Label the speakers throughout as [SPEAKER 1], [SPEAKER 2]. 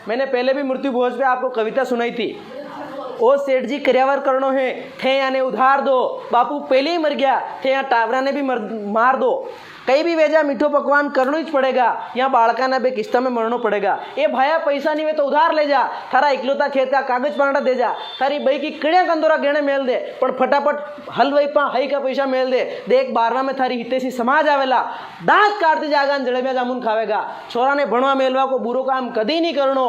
[SPEAKER 1] मैंने पहले भी मृत्यु भोज पे आपको कविता सुनाई थी। ओ सेठ जी कर्यावर करनो है थे याने उधार दो, बापू पहले ही मर गया थे यहाँ टावरा ने भी मार दो, कहीं भी वेजा मीठो पकवान करना ही पड़ेगा, यहाँ बाड़का ना बे किस्ता में मरना पड़ेगा। ए भाया पैसा नहीं वे तो उधार ले जा, थारा इकलौता खेत का कागज पांडा दे जा, थारी बई की किड़िया कंदोरा गहने मेल दे, पण फटाफट हलवाई पा हई का पैसा मेल दे, देख 12वां में थारी हितेशी समाज आवेला, दांत काटती जागा जलेबिया जामुन खावेगा। छोरा ने भणवा मेलवा को बुरो काम कदी नहीं करनो,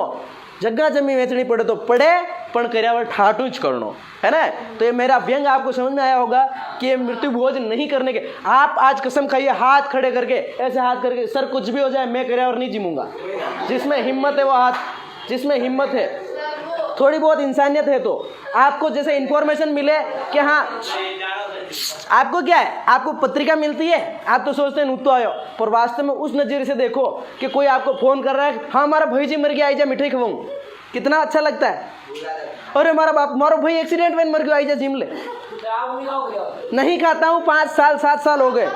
[SPEAKER 1] जगह जमी वेचनी पड़े तो पड़े, पण कर्यावर ठाटू ज करनो, है ना। तो ये मेरा व्यंग आपको समझ में आया होगा कि ये मृत्यु भोज नहीं करने के। आप आज कसम खाइए हाथ खड़े करके, ऐसे हाथ करके, सर कुछ भी हो जाए मैं कर्यावर नहीं जिमूंगा। जिसमें हिम्मत है वो हाथ, जिसमें हिम्मत है, थोड़ी बहुत इंसानियत है, तो आपको जैसे इन्फॉर्मेशन मिले कि हाँ आपको क्या है, आपको पत्रिका मिलती है, आप तो सोचते हैं नूतो आयो, पर वास्तव में उस नज़रिए से देखो कि कोई आपको फोन कर रहा है, हाँ हमारा भाई जी मर गया, आई जा मिठाई खवाऊं, कितना अच्छा लगता है। अरे हमारा भाई एक्सीडेंट में मर गया, आई जा जिम ले। नहीं खाता हूँ, 5 साल 7 साल हो गए,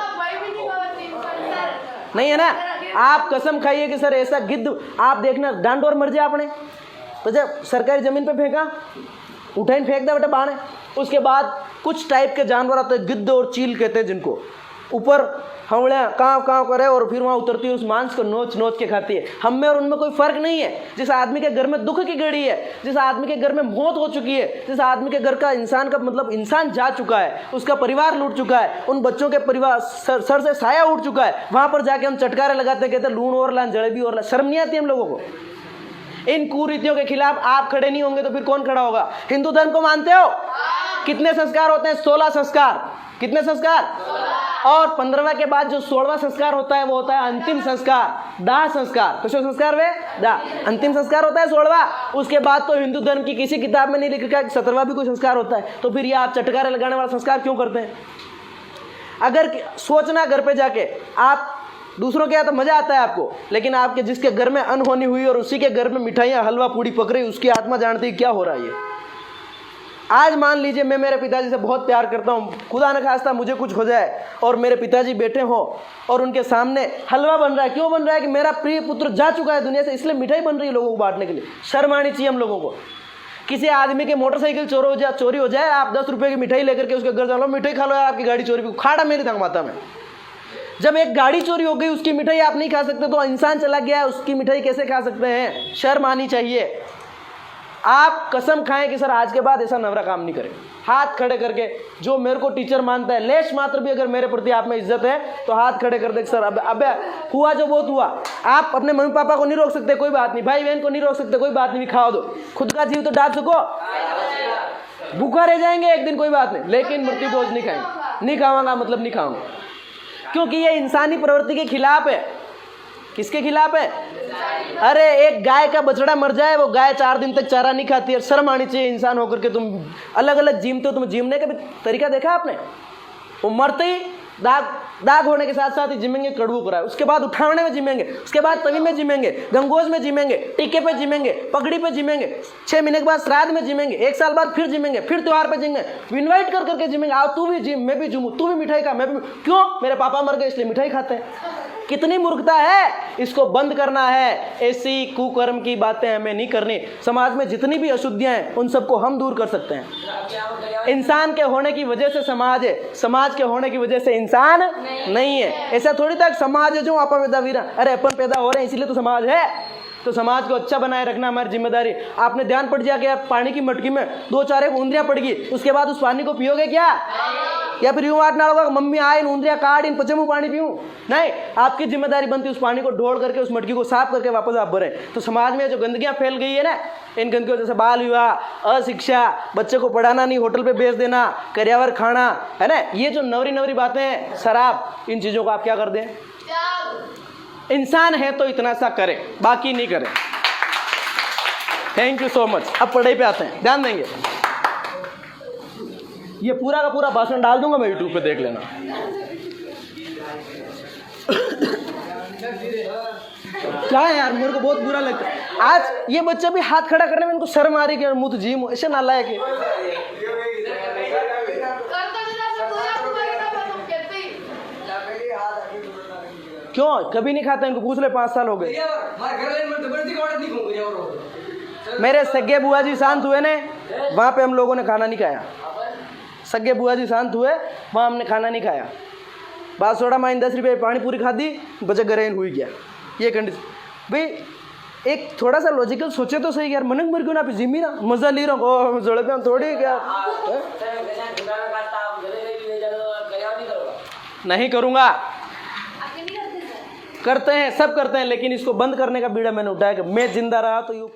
[SPEAKER 1] नहीं है ना। आप कसम खाइए कि सर ऐसा गिद्ध आप देखना, डांडोर मर जाए आपने तो जब सरकारी जमीन पे फेंका, उठाइन फेंक दे बेटा बाणे, उसके बाद कुछ टाइप के जानवर आते हैं, गिद्ध और चील कहते हैं जिनको, ऊपर हवड़ियाँ काँव काँव करे और फिर वहाँ उतरती है, उस मांस को नोच नोच के खाती है। हम में और उनमें कोई फर्क नहीं है। जिस आदमी के घर में दुख की घड़ी है, जिस आदमी के घर में मौत हो चुकी है, जिस आदमी के घर का इंसान का मतलब इंसान जा चुका है, उसका परिवार लूट चुका है, उन बच्चों के परिवार सर से साया उठ चुका है, वहाँ पर जाके हम चटकारे लगाते, कहते लूण और ला जलेबी और ला। शर्म नहीं आती हम लोगों को? इन कुरीतियों के खिलाफ आप खड़े नहीं होंगे तो फिर कौन खड़ा होगा? हिंदू धर्म को मानते हो? कितने संस्कार होते हैं? 16 संस्कार। कितने संस्कार? और 15वां के बाद जो 16वां संस्कार होता है वो होता है अंतिम संस्कार, दाह संस्कार। किसो संस्कार वे? दाह। अंतिम संस्कार होता है 16वां। उसके बाद तो हिंदू धर्म की किसी किताब में नहीं लिखा कि 17वां भी कोई संस्कार होता है। तो फिर ये आप चटकारे लगाने वाला संस्कार क्यों करते हैं? अगर सोचना घर पे जाके, आप दूसरों के यहाँ तो मजा आता है आपको, लेकिन आपके जिसके घर में अनहोनी हुई और उसी के घर में मिठाइयाँ हलवा पूड़ी पक रही, उसकी आत्मा जानती है क्या हो रहा है। ये आज मान लीजिए मैं मेरे पिताजी से बहुत प्यार करता हूँ, खुदा न खास्ता मुझे कुछ हो जाए और मेरे पिताजी बैठे हों और उनके सामने हलवा बन रहा है। क्यों बन रहा है? कि मेरा प्रिय पुत्र जा चुका है दुनिया से, इसलिए मिठाई बन रही है लोगों को बांटने के लिए। शर्म आनी चाहिए हम लोगों को। किसी आदमी के मोटरसाइकिल चोरी हो जाए, आप 10 रुपये की मिठाई लेकर के उसके घर चलो, मिठाई खा लो यार, आपकी गाड़ी चोरी, खाड़ा मेरी तंग माता में। जब एक गाड़ी चोरी हो गई, उसकी मिठाई आप नहीं खा सकते, तो इंसान चला गया है, उसकी मिठाई कैसे खा सकते हैं? शर्म आनी चाहिए। आप कसम खाएं कि सर आज के बाद ऐसा नवरा काम नहीं करें। हाथ खड़े करके जो मेरे को टीचर मानता है, लेश मात्र भी अगर मेरे प्रति आप में इज्जत है तो हाथ खड़े कर दे सर अब हुआ जो बहुत हुआ। आप अपने मम्मी पापा को नहीं रोक सकते, कोई बात नहीं, भाई बहन को नहीं रोक सकते, कोई बात नहीं, खाओ दो। खुद का जीव तो डाल सको, भूखा रह जाएंगे एक दिन, कोई बात नहीं, लेकिन मृत्यु भोज नहीं खाएंगे। नहीं खाऊंगा मतलब नहीं खाऊंगा, क्योंकि ये इंसानी प्रवृत्ति के खिलाफ है। किसके खिलाफ है? अरे एक गाय का बछड़ा मर जाए, वो गाय 4 दिन तक चारा नहीं खाती है। शर्म आनी चाहिए इंसान होकर के। तुम अलग अलग जीमते हो, तुम जीमने का भी तरीका देखा आपने? वो मरते ही दाग होने के साथ साथ ही जिमेंगे, कड़वू कराए, उसके बाद उठावने में जिमेंगे, उसके बाद तवी में जिमेंगे, गंगोज में जिमेंगे, टीके पे जिमेंगे, पगड़ी पे जिमेंगे, 6 महीने के बाद श्राद्ध में जिमेंगे, 1 साल बाद फिर जिमेंगे, फिर त्योहार पे जिमेंगे, इन्वाइट कर करके जिमेंगे। आओ तू भी जिम, मैं भी जिमूं, तू भी मिठाई खा, मैं भी। क्यों? मेरे पापा मर गए इसलिए मिठाई खाते हैं। कितनी मूर्खता है! इसको बंद करना है। ऐसी कुकर्म की बातें हमें नहीं करनी। समाज में जितनी भी अशुद्धियां हैं उन सबको हम दूर कर सकते हैं। इंसान के होने की वजह से समाज है, समाज के होने की वजह से इंसान नहीं है। ऐसा थोड़ी था समाज है जो आपा पैदा वीरा, अरे अपन पैदा हो रहे हैं इसीलिए तो समाज है। तो समाज को अच्छा बनाए रखना हमारी जिम्मेदारी। आपने ध्यान पड़ जाए कि यार पानी की मटकी में 2-4 ऊंदरियां पड़ गई, उसके बाद उस पानी को पियोगे क्या? या फिर यूं वाटना होगा मम्मी आए इन ऊंदरियां काट इन पचमू पानी पीऊं? नहीं, आपकी जिम्मेदारी बनती है उस पानी को ढोल करके उस मटकी को साफ करके वापस आप भरें। तो समाज में जो गंदगियां फैल गई है ना, इन गंदगियों जैसे बाल विवाह, अशिक्षा, बच्चे को पढ़ाना नहीं, होटल पे भेज देना, कर्यावर खाना, है ना, ये जो नवरी बातें हैं, शराब, इन चीज़ों को आप क्या कर दें? इंसान है तो इतना सा करें, बाकी नहीं करें। Thank you so much. अब पढ़ाई पे आते हैं, ध्यान देंगे। ये पूरा का पूरा भाषण डाल दूंगा मैं यूट्यूब पे, देख लेना। क्या है यार, मेरे को बहुत बुरा लगता है। आज ये बच्चा भी हाथ खड़ा करने में इनको शर्म आ रही है कि मुँह तो जिम ऐसे नालायक है। क्यों? कभी नहीं खाता, इनको पूछ ले, 5 साल हो गए। मेरे सगे बुआ जी शांत हुए ने, वहाँ पे हम लोगों ने खाना नहीं खाया। सगे बुआ जी शांत हुए, वहाँ हमने खाना नहीं खाया। बात सोड़ा माइन 10 रुपये पानी पूरी खा दी, बचे गरेन हुई गया। ये कंडीशन भाई, एक थोड़ा सा लॉजिकल सोचे तो सही यार। मनक मर क्यों ना जिमी ना मजा ले रहा हूँ जोड़े पे हम थोड़ी क्या नहीं करूँगा। करते हैं, सब करते हैं, लेकिन इसको बंद करने का बीड़ा मैंने उठाया कि मैं जिंदा रहा तो यू